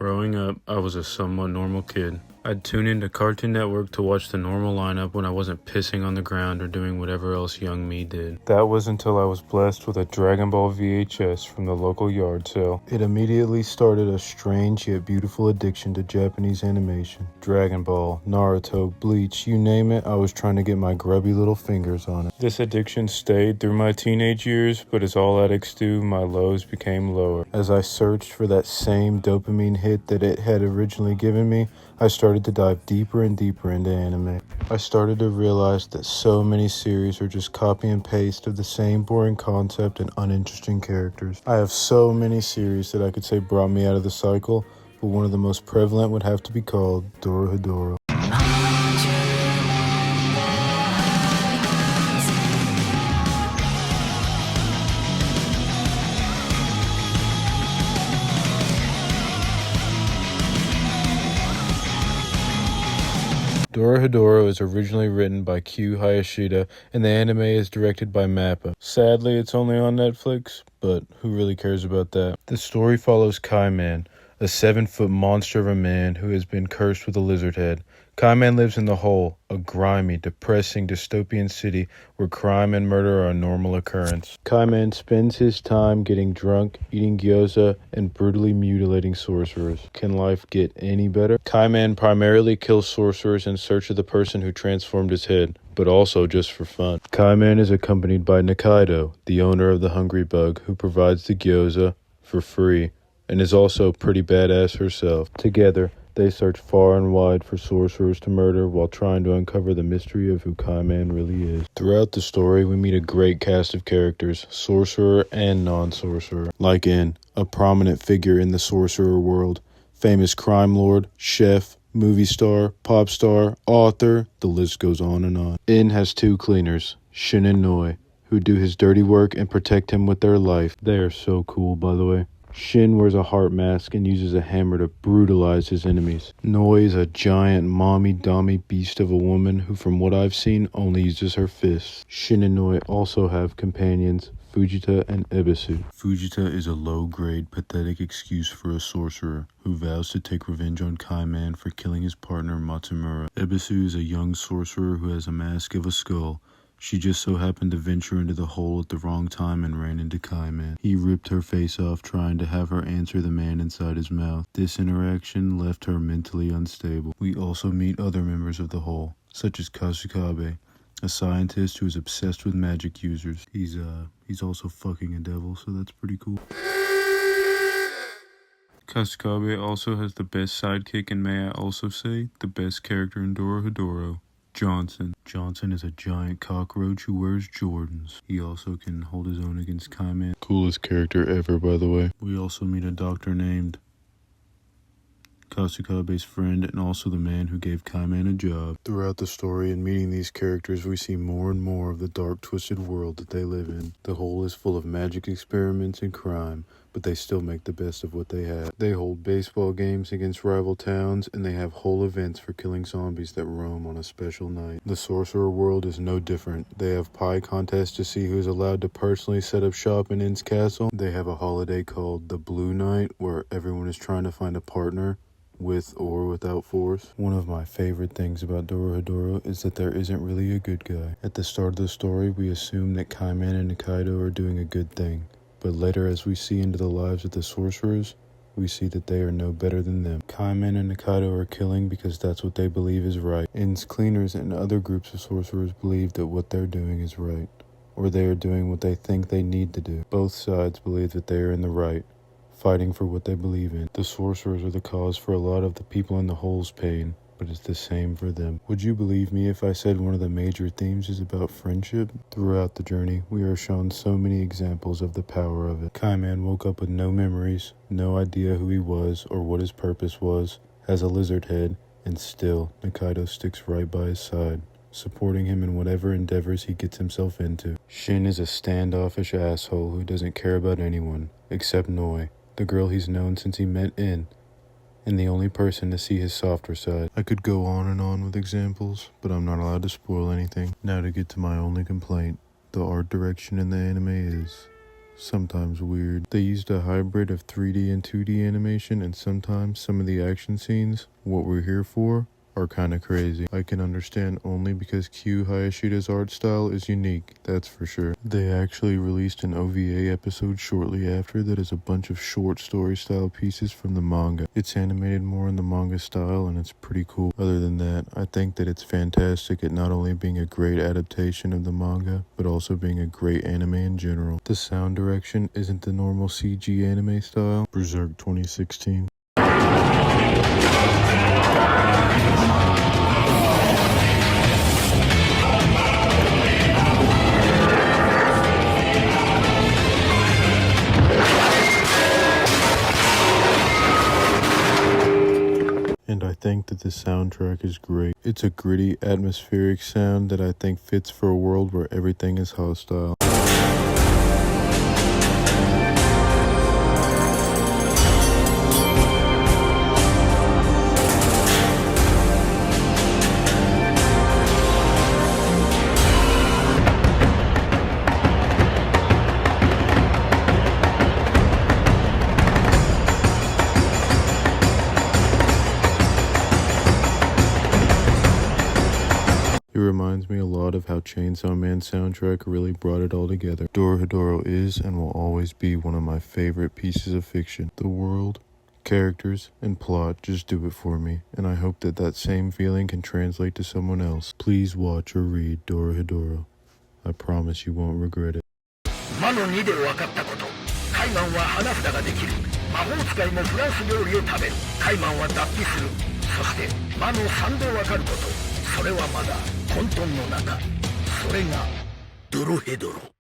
Growing up, I was a somewhat normal kid. I'd tune into Cartoon Network to watch the normal lineup when I wasn't pissing on the ground or doing whatever else young me did. That was until I was blessed with a Dragon Ball VHS from the local yard sale. It immediately started a strange yet beautiful addiction to Japanese animation. Dragon Ball, Naruto, Bleach, you name it, I was trying to get my grubby little fingers on it. This addiction stayed through my teenage years, but as all addicts do, my lows became lower. As I searched for that same dopamine hit that it had originally given me, I started to dive deeper and deeper into anime. I started to realize that so many series are just copy and paste of the same boring concept and uninteresting characters. I have so many series that I could say brought me out of the cycle, but one of the most prevalent would have to be called Dorohedoro. Dorohedoro is originally written by Q Hayashida, and the anime is directed by Mappa. Sadly, it's only on Netflix, but who really cares about that? The story follows Kaiman, a 7-foot monster of a man who has been cursed with a lizard head. Kaiman lives in the Hole, a grimy, depressing dystopian city where crime and murder are a normal occurrence. Kaiman spends his time getting drunk, eating gyoza, and brutally mutilating sorcerers. Can life get any better? Kaiman primarily kills sorcerers in search of the person who transformed his head, but also just for fun. Kaiman is accompanied by Nikaido, the owner of the Hungry Bug, who provides the gyoza for free, and is also pretty badass herself. Together, they search far and wide for sorcerers to murder while trying to uncover the mystery of who Kaiman really is. Throughout the story, we meet a great cast of characters, sorcerer and non-sorcerer. Like In, a prominent figure in the sorcerer world, famous crime lord, chef, movie star, pop star, author, the list goes on and on. In has 2 cleaners, Shin and Noi, who do his dirty work and protect him with their life. They are so cool, by the way. Shin wears a heart mask and uses a hammer to brutalize his enemies. Noi is a giant mommy-dommy beast of a woman who, from what I've seen, only uses her fists. Shin and Noi also have companions, Fujita and Ebisu. Fujita is a low-grade, pathetic excuse for a sorcerer who vows to take revenge on Kaiman for killing his partner Matsumura. Ebisu is a young sorcerer who has a mask of a skull. She just so happened to venture into the hole at the wrong time and ran into Kaiman. He ripped her face off trying to have her answer the man inside his mouth. This interaction left her mentally unstable. We also meet other members of the hole, such as Kasukabe, a scientist who is obsessed with magic users. He's also fucking a devil, so that's pretty cool. Kasukabe also has the best sidekick, and may I also say, the best character in Dorohedoro, Johnson. Johnson is a giant cockroach who wears Jordans. He also can hold his own against Kaiman. Coolest character ever, by the way. We also meet a doctor named Kasukabe's friend and also the man who gave Kaiman a job. Throughout the story and meeting these characters, we see more and more of the dark, twisted world that they live in. The Hole is full of magic experiments and crime, but they still make the best of what they have. They hold baseball games against rival towns, and they have whole events for killing zombies that roam on a special night. The sorcerer world is no different. They have pie contests to see who is allowed to personally set up shop in In's castle. They have a holiday called the Blue Night, where everyone is trying to find a partner, with or without force. One of my favorite things about Dorohedoro is that there isn't really a good guy. At the start of the story, we assume that Kaiman and Nikaido are doing a good thing, but later as we see into the lives of the sorcerers, we see that they are no better than them. Kaiman and Nikaido are killing because that's what they believe is right. In's cleaners and other groups of sorcerers believe that what they're doing is right, or they are doing what they think they need to do. Both sides believe that they are in the right, fighting for what they believe in. The sorcerers are the cause for a lot of the people in the Hole's pain, but it's the same for them. Would you believe me if I said one of the major themes is about friendship? Throughout the journey, we are shown so many examples of the power of it. Kaiman woke up with no memories, no idea who he was or what his purpose was, has a lizard head, and still, Nikaido sticks right by his side, supporting him in whatever endeavors he gets himself into. Shin is a standoffish asshole who doesn't care about anyone, except Noi, the girl he's known since he met In, and the only person to see his softer side. I could go on and on with examples, but I'm not allowed to spoil anything. Now to get to my only complaint. The art direction in the anime is sometimes weird. They used a hybrid of 3D and 2D animation, and sometimes some of the action scenes, what we're here for, are kinda crazy. I can understand only because Q Hayashida's art style is unique, that's for sure. They actually released an OVA episode shortly after that is a bunch of short story style pieces from the manga. It's animated more in the manga style and it's pretty cool. Other than that, I think that it's fantastic at not only being a great adaptation of the manga, but also being a great anime in general. The sound direction isn't the normal CG anime style. Berserk 2016. And I think that the soundtrack is great. It's a gritty, atmospheric sound that I think fits for a world where everything is hostile. It reminds me a lot of how Chainsaw Man's soundtrack really brought it all together. Dorohedoro is and will always be one of my favorite pieces of fiction. The world, characters, and plot just do it for me, and I hope that that same feeling can translate to someone else. Please watch or read Dorohedoro. I promise you won't regret it. 魔の2で分かったこと。カイマンは花札ができる。魔法使いもフランス料理を食べる。カイマンは脱皮する。そして魔の3で分かること。それはまだ混沌の中。それがドロヘドロ。